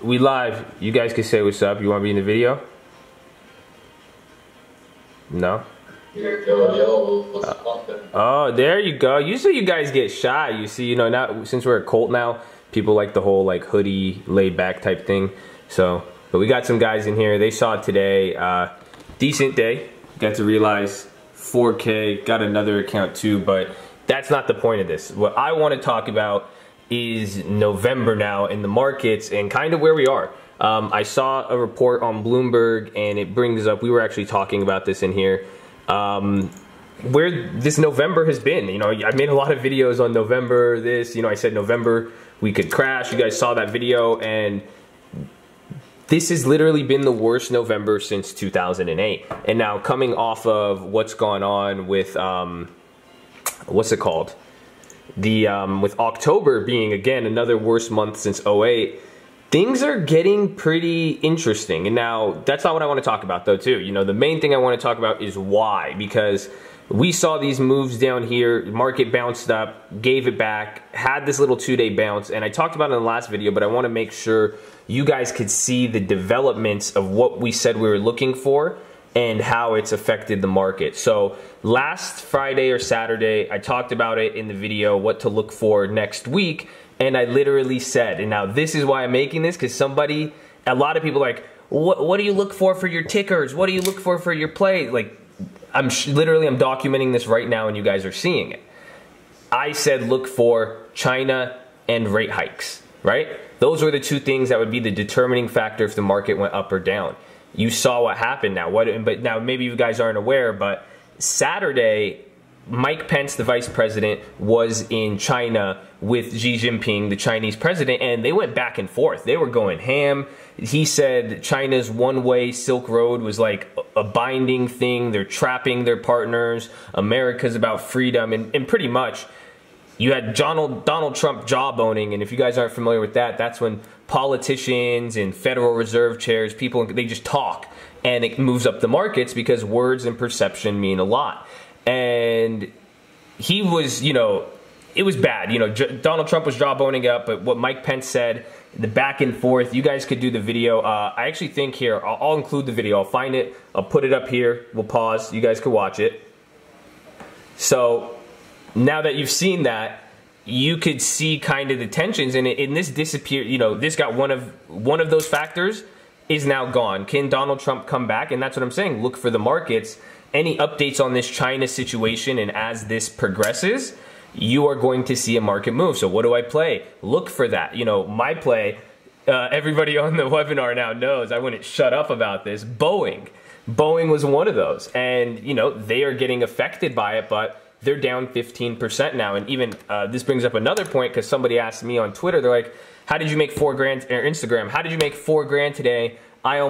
We live. You guys can say what's up. You want to be in the video? No? Oh, there you go. Usually you guys get shy. You see, you know, now since we're a cult now, people like the whole like hoodie laid back type thing. So, but we got some guys in here. They saw it today. Decent day. Got to realize 4K. Got another account too, but that's not the point of this. What I want to talk about is November now in the markets and kind of where we are. I saw a report on Bloomberg and it brings up, we were actually talking about this in here, where this November has been. You know, I made a lot of videos on November, I said November we could crash. You guys saw that video, and this has literally been the worst November since 2008. And now coming off of what's gone on with, what's it called? With October being, again, another worst month since 08, things are getting pretty interesting. And now, that's not what I want to talk about, though, too. You know, the main thing I want to talk about is why. Because we saw these moves down here, market bounced up, gave it back, had this little 2-day bounce, and I talked about it in the last video, but I want to make sure you guys could see the developments of what we said we were looking for and how it's affected the market. So last Friday or Saturday, I talked about it in the video, what to look for next week, and I literally said, and now this is why I'm making this, because a lot of people are like, what do you look for your tickers? What do you look for your play? Like, I'm documenting this right now and you guys are seeing it. I said look for China and rate hikes, right? Those were the two things that would be the determining factor if the market went up or down. You saw what happened now. But now maybe you guys aren't aware, but Saturday, Mike Pence, the vice president, was in China with Xi Jinping, the Chinese president, and they went back and forth. They were going ham. He said China's one-way Silk Road was like a binding thing. They're trapping their partners. America's about freedom. And pretty much, you had Donald Trump jawboning, and if you guys aren't familiar with that, that's when politicians and Federal Reserve chairs, people, they just talk, and it moves up the markets because words and perception mean a lot. And he was, you know, it was bad. You know, Donald Trump was jawboning up, but what Mike Pence said, the back and forth, you guys could do the video. I actually think here, I'll include the video. I'll find it. I'll put it up here. We'll pause. You guys can watch it. So now that you've seen that, you could see kind of the tensions, and this disappeared. You know, this got one of those factors is now gone. Can Donald Trump come back? And that's what I'm saying. Look for the markets. Any updates on this China situation, and as this progresses, you are going to see a market move. So what do I play? Look for that. You know, my play, everybody on the webinar now knows I wouldn't shut up about this. Boeing was one of those. And, you know, they are getting affected by it, but they're down 15% now. And even this brings up another point, because somebody asked me on Twitter, they're like, how did you make $4 grand, or Instagram, how did you make $4 grand today? I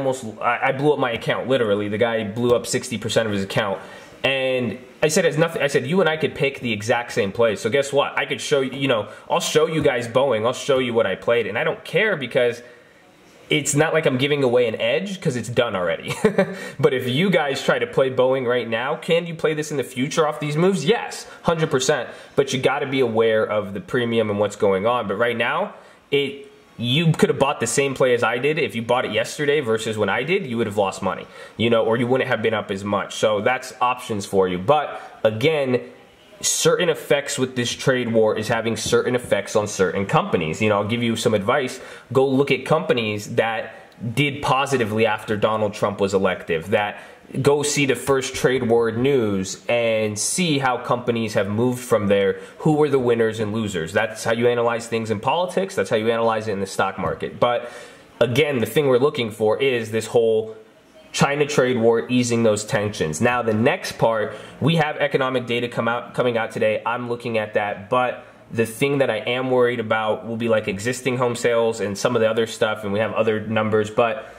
blew up my account, literally. The guy blew up 60% of his account. And I said, it's nothing. I said, you and I could pick the exact same play. So guess what? I could show you, you know, I'll show you guys Boeing. I'll show you what I played. And I don't care, because it's not like I'm giving away an edge, because it's done already. But if you guys try to play Boeing right now, can you play this in the future off these moves? Yes, 100%. But you got to be aware of the premium and what's going on. But right now, you could have bought the same play as I did. If you bought it yesterday versus when I did, you would have lost money, you know, or you wouldn't have been up as much. So that's options for you. But again, certain effects with this trade war is having certain effects on certain companies. You know, I'll give you some advice. Go look at companies that did positively after Donald Trump was elected, that go see the first trade war news and see how companies have moved from there. Who were the winners and losers? That's how you analyze things in politics. That's how you analyze it in the stock market. But again, the thing we're looking for is this whole China trade war easing those tensions. Now, the next part, we have economic data coming out today. I'm looking at that, but the thing that I am worried about will be like existing home sales and some of the other stuff, and we have other numbers, but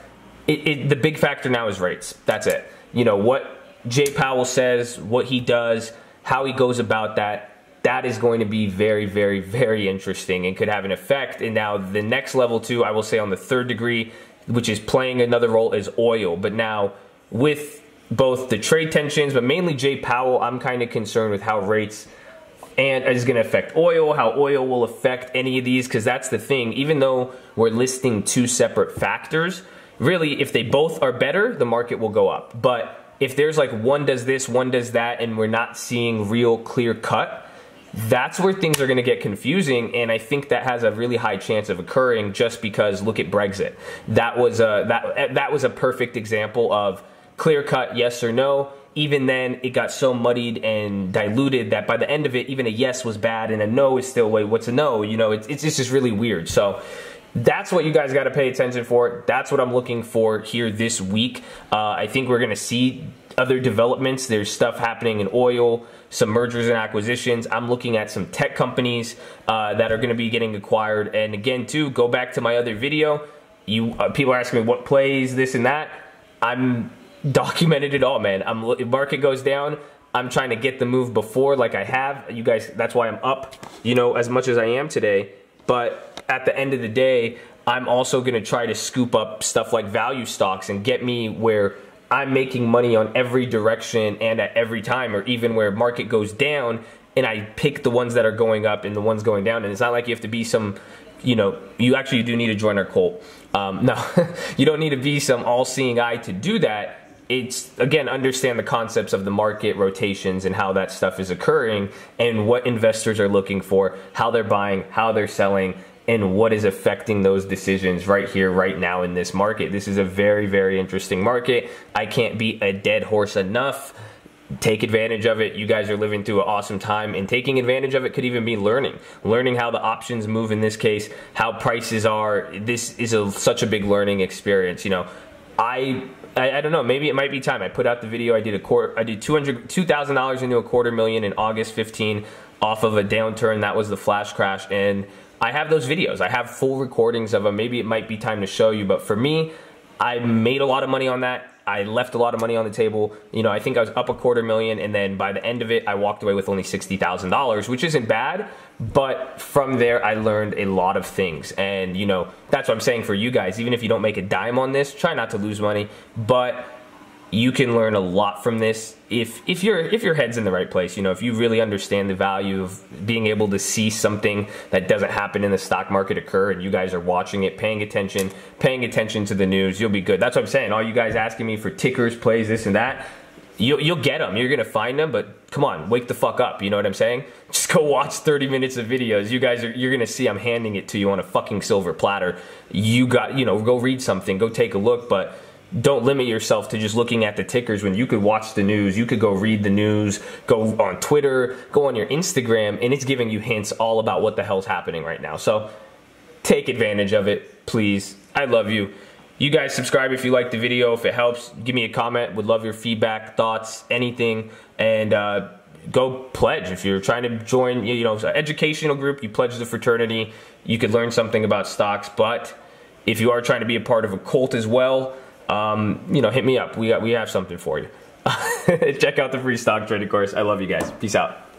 the big factor now is rates. That's it. You know, what Jay Powell says, what he does, how he goes about that is going to be very, very, very interesting and could have an effect. And now the next level too, I will say on the third degree, which is playing another role, is oil. But now with both the trade tensions, but mainly Jay Powell, I'm kind of concerned with how rates And is going to affect oil, how oil will affect any of these, because that's the thing. Even though we're listing two separate factors, really, if they both are better, the market will go up. But if there's like one does this, one does that, and we're not seeing real clear cut, that's where things are going to get confusing. And I think that has a really high chance of occurring, just because look at Brexit. That was a perfect example of clear cut yes or no. Even then, it got so muddied and diluted that by the end of it, even a yes was bad and a no is still, wait, what's a no? You know, it's just really weird. So that's what you guys got to pay attention for. That's what I'm looking for here this week. I think we're going to see other developments. There's stuff happening in oil, some mergers and acquisitions. I'm looking at some tech companies that are going to be getting acquired. And again, too, go back to my other video. People are asking me what plays, this and that. I'm documented it all, man. If market goes down, I'm trying to get the move before, like I have. You guys, that's why I'm up, you know, as much as I am today. But at the end of the day, I'm also going to try to scoop up stuff like value stocks and get me where I'm making money on every direction and at every time, or even where market goes down and I pick the ones that are going up and the ones going down. And it's not like you have to be some, you know, you actually do need to join our cult. No, you don't need to be some all-seeing eye to do that. It's, again, understand the concepts of the market rotations and how that stuff is occurring and what investors are looking for, how they're buying, how they're selling, and what is affecting those decisions right here, right now in this market. This is a very, very interesting market. I can't beat a dead horse enough. Take advantage of it. You guys are living through an awesome time, and taking advantage of it could even be learning how the options move in this case, how prices are. This is such a big learning experience. You know, I don't know, maybe it might be time. I put out the video. I did $2,000 into a $250,000 in August 15 off of a downturn. That was the flash crash, and I have those videos. I have full recordings of them. Maybe it might be time to show you, but for me, I made a lot of money on that. I left a lot of money on the table. You know, I think I was up $250,000, and then by the end of it, I walked away with only $60,000, which isn't bad. But from there, I learned a lot of things. And, you know, that's what I'm saying for you guys. Even if you don't make a dime on this, try not to lose money. But you can learn a lot from this if your head's in the right place. You know, if you really understand the value of being able to see something that doesn't happen in the stock market occur, and you guys are watching it, paying attention to the news, you'll be good. That's what I'm saying. All you guys asking me for tickers, plays, this and that, you'll get them. You're gonna find them, but come on, wake the fuck up. You know what I'm saying? Just go watch 30 minutes of videos. You're gonna see I'm handing it to you on a fucking silver platter. You know, go read something, go take a look, but don't limit yourself to just looking at the tickers when you could watch the news. You could go read the news, go on Twitter, go on your Instagram, and it's giving you hints all about what the hell's happening right now. So take advantage of it, please. I love you. You guys subscribe if you like the video. If it helps, give me a comment. Would love your feedback, thoughts, anything. And go pledge. If you're trying to join, you know, an educational group, you pledge the fraternity. You could learn something about stocks. But if you are trying to be a part of a cult as well, you know, hit me up. We have something for you. Check out the free stock trading course. I love you guys. Peace out.